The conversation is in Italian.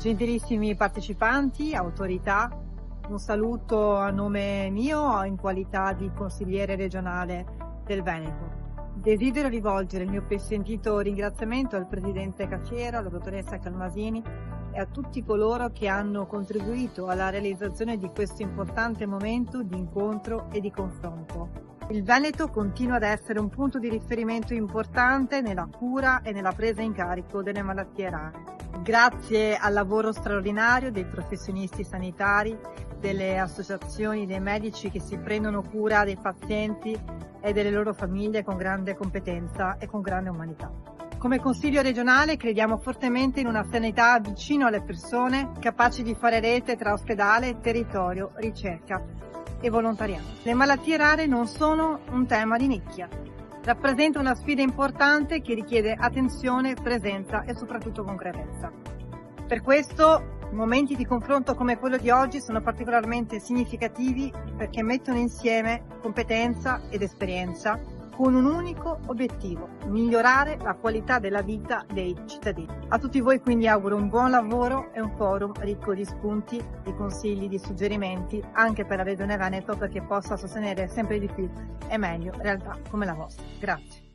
Gentilissimi partecipanti, autorità, un saluto a nome mio in qualità di consigliere regionale del Veneto. Desidero rivolgere il mio più sentito ringraziamento al Presidente Cafiero, alla Dottoressa Calmasini e a tutti coloro che hanno contribuito alla realizzazione di questo importante momento di incontro e di confronto. Il Veneto continua ad essere un punto di riferimento importante nella cura e nella presa in carico delle malattie rare. Grazie al lavoro straordinario dei professionisti sanitari, delle associazioni, dei medici che si prendono cura dei pazienti e delle loro famiglie con grande competenza e con grande umanità. Come Consiglio regionale crediamo fortemente in una sanità vicino alle persone, capaci di fare rete tra ospedale, territorio, ricerca e volontariato. Le malattie rare non sono un tema di nicchia, rappresenta una sfida importante che richiede attenzione, presenza e soprattutto concretezza. Per questo momenti di confronto come quello di oggi sono particolarmente significativi perché mettono insieme competenza ed esperienza con un unico obiettivo: migliorare la qualità della vita dei cittadini. A tutti voi quindi auguro un buon lavoro e un forum ricco di spunti, di consigli, di suggerimenti anche per la Regione Veneto perché possa sostenere sempre di più e meglio realtà come la vostra. Grazie.